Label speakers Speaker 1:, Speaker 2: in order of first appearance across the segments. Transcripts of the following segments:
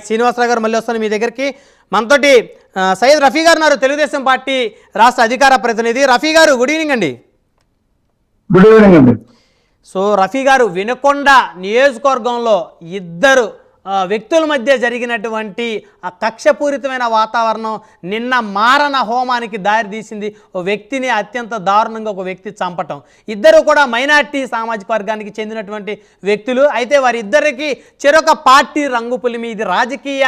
Speaker 1: శ్రీనివాసరావు గారు మళ్ళీ వస్తాను మీ దగ్గరికి. మనతోటి సయ్యద్ రఫీ గారు ఉన్నారు, తెలుగుదేశం పార్టీ రాష్ట్ర అధికార ప్రతినిధి. రఫీ గారు గుడ్ ఈవినింగ్ అండి.
Speaker 2: గుడ్ ఈవినింగ్ అండి.
Speaker 1: సో రఫీ గారు, వినుకొండ నియోజకవర్గంలో ఇద్దరు వ్యక్తుల మధ్య జరిగినటువంటి ఆ కక్షపూరితమైన వాతావరణం నిన్న మారణ హోమానికి దారితీసింది. ఓ వ్యక్తిని అత్యంత దారుణంగా ఒక వ్యక్తి చంపటం. ఇద్దరు కూడా మైనార్టీ సామాజిక వర్గానికి చెందినటువంటి వ్యక్తులు. అయితే వారిద్దరికి చెరొక పార్టీ రంగు పులిమి, ఇది రాజకీయ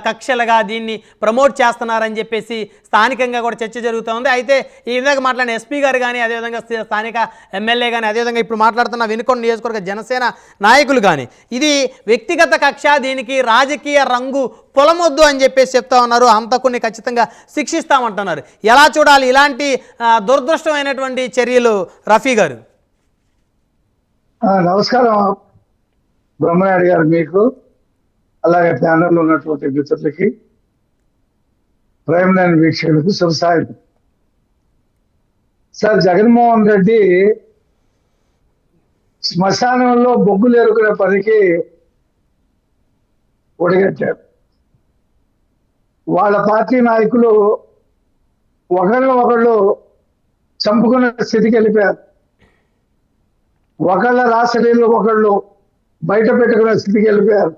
Speaker 1: కక్షలుగా దీన్ని ప్రమోట్ చేస్తున్నారని చెప్పేసి స్థానికంగా కూడా చర్చ జరుగుతూ ఉంది. అయితే ఈ విధంగా మాట్లాడిన ఎస్పీ గారు కానీ, అదేవిధంగా స్థానిక ఎమ్మెల్యే కానీ, అదేవిధంగా ఇప్పుడు మాట్లాడుతున్న వినుకొండ నియోజకవర్గ జనసేన నాయకులు కానీ, ఇది వ్యక్తిగత కక్ష, దీనికి రాజకీయ రంగు పొలమొద్దు అని చెప్పేసి చెప్తా ఉన్నారు. హంతకుని ఖచ్చితంగా శిక్షిస్తామంటున్నారు. ఎలా చూడాలి ఇలాంటి దురదృష్టమైనటువంటి చర్యలు రఫీ గారు?
Speaker 2: నమస్కారం బ్రహ్మనాయుడు గారు, మీకు అలాగే ప్యానల్లో ఉన్నటువంటి మిత్రులకి, ప్రైమ్ లైన్ వీక్షకులకు శుభసాయం. సార్, జగన్మోహన్ రెడ్డి శ్మశానంలో బొగ్గులు ఎరుకునే పనికి ఒడిగట్టారు. వాళ్ళ పార్టీ నాయకులు ఒకళ్ళు చంపుకునే స్థితికి వెళ్ళిపోయారు. ఒకళ్ళ రాసలీలు ఒకళ్ళు బయట పెట్టుకునే స్థితికి వెళ్ళిపోయారు.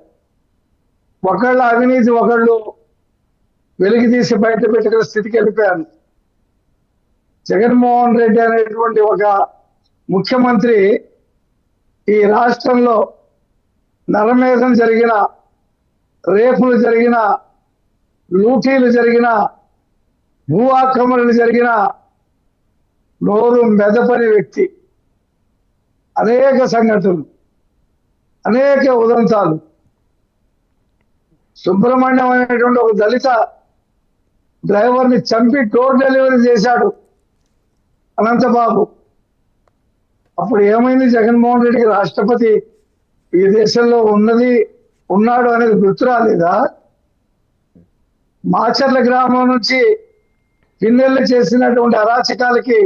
Speaker 2: ఒకళ్ళ అవినీతి ఒకళ్ళు వెలికి తీసి బయట పెట్టుకునే స్థితికి వెళ్ళిపోయారు. జగన్మోహన్ రెడ్డి అనేటువంటి ఒక ముఖ్యమంత్రి ఈ రాష్ట్రంలో నరమేధం జరిగిన, రేపులు జరిగిన, లూటీలు జరిగిన, భూ ఆక్రమణలు జరిగిన నోరు మెదపని వ్యక్తి. అనేక సంఘటనలు, అనేక ఉదంతాలు. సుబ్రహ్మణ్యం అనేటువంటి ఒక దళిత డ్రైవర్ని చంపి డోర్ డెలివరీ చేశాడు అనంతబాబు. అప్పుడు ఏమైంది? జగన్మోహన్ రెడ్డికి రాష్ట్రపతి ఈ దేశంలో ఉన్నాడు అనేది గుర్తు రాలేదా? మాచర్ల గ్రామం నుంచి పిన్నెల్లి చేసినటువంటి అరాచకాలకి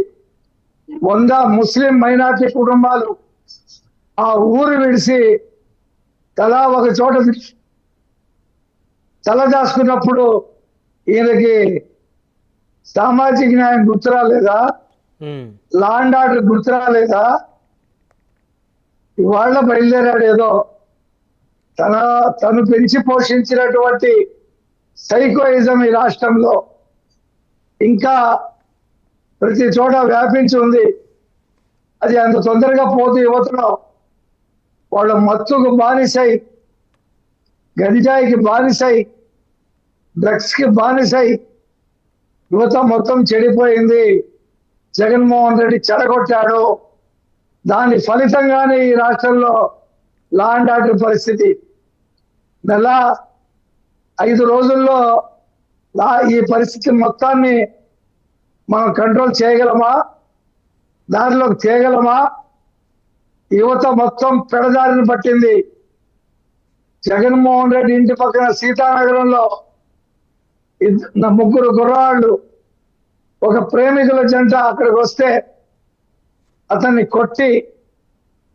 Speaker 2: 100 ముస్లిం మైనార్టీ కుటుంబాలు ఆ ఊరు విడిసి తలా ఒక చోట తలదాచుకున్నప్పుడు ఈయనకి సామాజిక న్యాయం గుర్తు రాలేదా? లా అండ్ ఆర్డర్ గుర్తు రాలేదా? ఇవాళ బయలుదేరాడు ఏదో తను పెంచి పోషించినటువంటి సైకోయిజం ఈ రాష్ట్రంలో ఇంకా ప్రతి చోట వ్యాపించి ఉంది. అది అంత తొందరగా పోతూ యువతలో వాళ్ళ మత్తుకు బానిసై, గంజాయికి బానిసై, డ్రగ్స్కి బానిసై యువత మొత్తం చెడిపోయింది. జగన్మోహన్ రెడ్డి చెడగొట్టాడు. దాని ఫలితంగానే ఈ రాష్ట్రంలో లా అండ్ ఆర్డర్ పరిస్థితి. 5 రోజుల్లో ఈ పరిస్థితి మొత్తాన్ని మనం కంట్రోల్ చేయగలమా? దారిలోకి తేగలమా? యువత మొత్తం పెడదారిని పట్టింది. జగన్మోహన్ రెడ్డి ఇంటి పక్కన సీతానగరంలో 3 కుర్రాళ్ళు, ఒక ప్రేమికుల జంట అక్కడికి వస్తే అతన్ని కొట్టి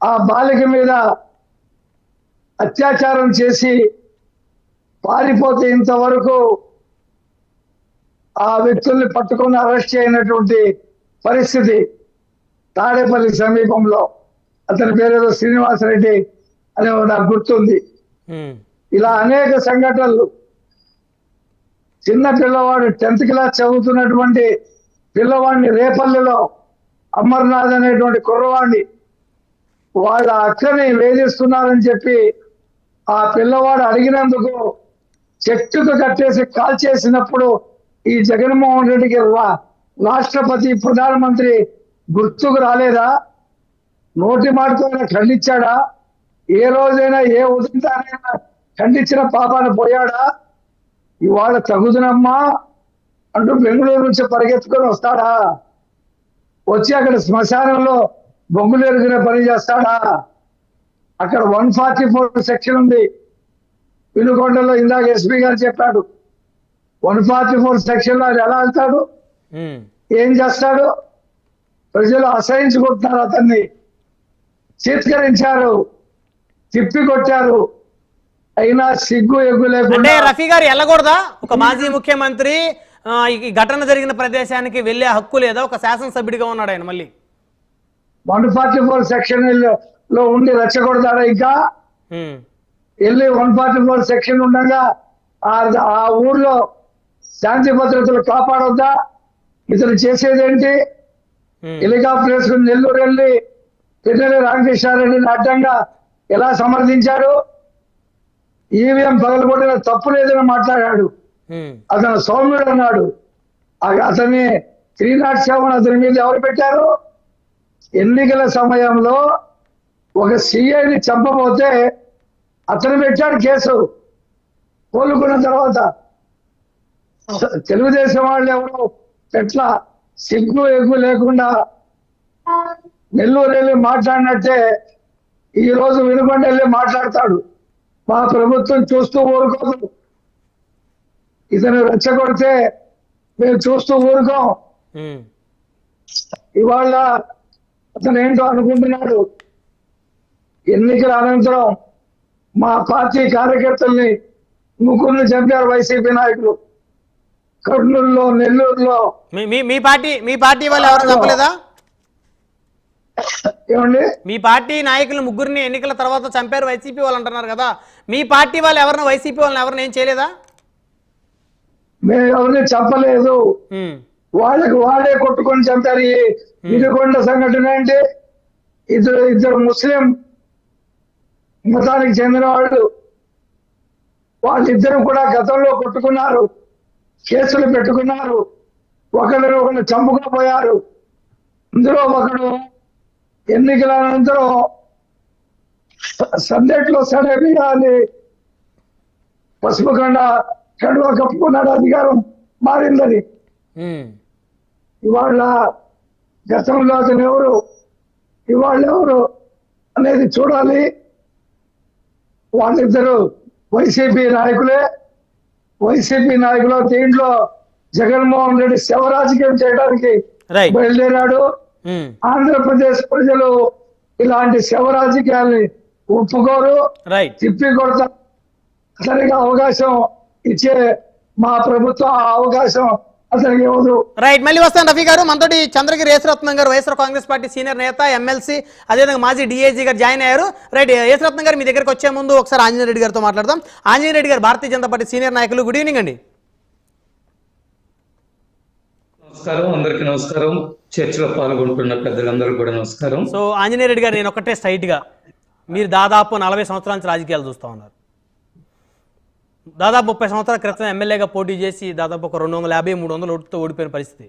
Speaker 2: ఆ బాలిక మీద అత్యాచారం చేసి పారిపోతే ఇంతవరకు ఆ వ్యక్తుల్ని పట్టుకొని అరెస్ట్ చేయనటువంటి పరిస్థితి. తాడేపల్లి సమీపంలో అతని పేరేదో శ్రీనివాసరెడ్డి అనే నాకు గుర్తుంది. ఇలా అనేక సంఘటనలు. చిన్న పిల్లవాడు 10th క్లాస్ చదువుతున్నటువంటి పిల్లవాడిని రేపల్లిలో అమర్నాథ్ అనేటువంటి కుర్రవాడిని వాళ్ళ అక్కని వేధిస్తున్నారని చెప్పి ఆ పిల్లవాడు అడిగినందుకు చెట్టుకు కట్టేసి కాల్ చేసినప్పుడు ఈ జగన్మోహన్ రెడ్డికి రాష్ట్రపతి, ప్రధానమంత్రి గుర్తుకు రాలేదా? నోటి మాటతో ఖండించాడా? ఏ రోజైనా ఏ ఉదంతానైనా ఖండించిన పాపాన పోయాడా? ఇవాళ తగుదనమ్మా అంటూ బెంగళూరు నుంచి పరిగెత్తుకొని వస్తాడా? వచ్చి అక్కడ శ్మశానంలో బొంగులు ఎరుగునే పని చేస్తాడా? అక్కడ 144 సెక్షన్ ఉంది వినుకొండలో. ఇందాక ఎస్పీ గారు చెప్పాడు 144 సెక్షన్ లో ఎలా వెళ్తాడు? ఏం చేస్తాడు? ప్రజలు అసహించుకుంటున్నారు. అతన్ని చీత్కరించారు, తిప్పి కొట్టారు. అయినా సిగ్గు ఎగ్గు
Speaker 1: అంటే
Speaker 2: లేకుండా
Speaker 1: రఫీ గారు వెళ్ళకూడదా? ఒక మాజీ ముఖ్యమంత్రి ఈ ఘటన జరిగిన ప్రదేశానికి వెళ్ళే హక్కు లేదా? ఒక శాసనసభ్యుడిగా ఉన్నాడు ఆయన మళ్ళీ.
Speaker 2: 144 సెక్షన్ లో ఉండి రెచ్చగొడతాడా? ఇంకా వెళ్ళి 144 సెక్షన్ ఉండగా ఆ ఊర్లో శాంతి భద్రతలు కాపాడొద్దా? ఇతను చేసేదేంటి? హెలికాప్టర్ వేసుకుని నెల్లూరు వెళ్ళి పిన్నెల్లి రామకృష్ణారెడ్డిని అడ్డంగా ఎలా సమర్థించాడు? ఈవీఎం పగలగొట్టిన తప్పు లేదని మాట్లాడాడు. అతను సౌమ్యుడు అన్నాడు. అతన్ని 307 అతని మీద ఎవరు పెట్టారు? ఎన్నికల సమయంలో ఒక సిఐని చంపబోతే అతను పెట్టాడు కేసు. కోలుకున్న తర్వాత తెలుగుదేశం వాళ్ళు ఎవరు ఎట్లా సిగ్గు ఎగ్గు లేకుండా నెల్లూరు వెళ్ళి మాట్లాడినట్టే ఈ రోజు వినుకొండ వెళ్ళి మాట్లాడతాడు. మా ప్రభుత్వం చూస్తూ ఊరుకోదు. ఇతను రెచ్చగొడితే మేము చూస్తూ ఊరుకోం. ఇవాళ అతను ఏంటో అనుకుంటున్నాడు. ఎన్నికల అనంతరం మా పార్టీ కార్యకర్తల్ని ముగ్గురిని చంపారు వైసీపీ నాయకులు. కర్నూలులో, నెల్లూరులో.
Speaker 1: మీ పార్టీ వాళ్ళు ఎవరు చంపలేదా?
Speaker 2: ఏమండి?
Speaker 1: మీ పార్టీ నాయకులు ముగ్గురిని ఎన్నికల తర్వాత చంపారు వైసీపీ వాళ్ళు అంటున్నారు కదా. మీ పార్టీ వాళ్ళు ఎవరిని, వైసీపీ వాళ్ళని ఎవరిని ఏం చేయలేదా?
Speaker 2: మేము ఎవరిని చంపలేదు. వాళ్ళకి వాళ్ళే కొట్టుకొని చంపారు. ఈ వినుకొండ సంఘటన అంటే ఇద్దరు ముస్లిం మతానికి చెందిన వాళ్ళిద్దరూ కూడా గతంలో కొట్టుకున్నారు, కేసులు పెట్టుకున్నారు, ఒకరిని చంపుకోపోయారు. ఇందులో ఒకడు ఎన్నికల అనంతరం సందేట్లో సడేమిగా అని పసుపు కొండ కడువ కప్పుకున్నాడు. అధికారం మారిందని. ఇవాళ గతంలో అతను ఎవరు, ఇవాళ ఎవరు అనేది చూడాలి. వాళ్ళిద్దరు వైసీపీ నాయకులే. వైసీపీ నాయకులు దీంట్లో జగన్మోహన్ రెడ్డి శవ రాజకీయం చేయడానికి బయలుదేరాడు. ఆంధ్రప్రదేశ్ ప్రజలు ఇలాంటి శవ రాజకీయాల్ని ఒప్పుకోరు, తిప్పి కొడతారు. అతనికి అవకాశం ఇచ్చే మా ప్రభుత్వం ఆ అవకాశం అతనికి ఇవ్వదు.
Speaker 1: రైట్, మళ్ళీ వస్తాను రఫీ గారు. మనతోటి చంద్రగిరి యేసరత్నం గారు, వైఎస్ఆర్ కాంగ్రెస్ పార్టీ సీనియర్ నేత, ఎమ్మెల్సీ, అదేవిధంగా మాజీ డిఐజీ గారు జాయిన్ అయ్యారు. రైట్, యేసరత్నం గారు మీ దగ్గరికి వచ్చే ముందు ఒకసారి ఆంజనేయ రెడ్డి గారితో మాట్లాడదాం. ఆంజనేయ రెడ్డి గారు భారతీయ జనతా పార్టీ సీనియర్ నాయకులు. గుడ్ ఈవినింగ్ అండి.
Speaker 3: నమస్కారం, అందరికీ నమస్కారం. చర్చలో పాల్గొంటున్న పెద్దలందరూ కూడా నమస్కారం.
Speaker 1: సో ఆంజనేయ రెడ్డి గారు, నేను ఒకటే స్ట్రైట్ గా, మీరు దాదాపు 40 సంవత్సరాల నుంచి రాజకీయాలు చూస్తూ ఉన్నారు. దాదాపు 30 సంవత్సరాల క్రితం ఎమ్మెల్యేగా పోటీ చేసి దాదాపు ఒక 250-300 ఓటుతో ఓడిపోయిన పరిస్థితి.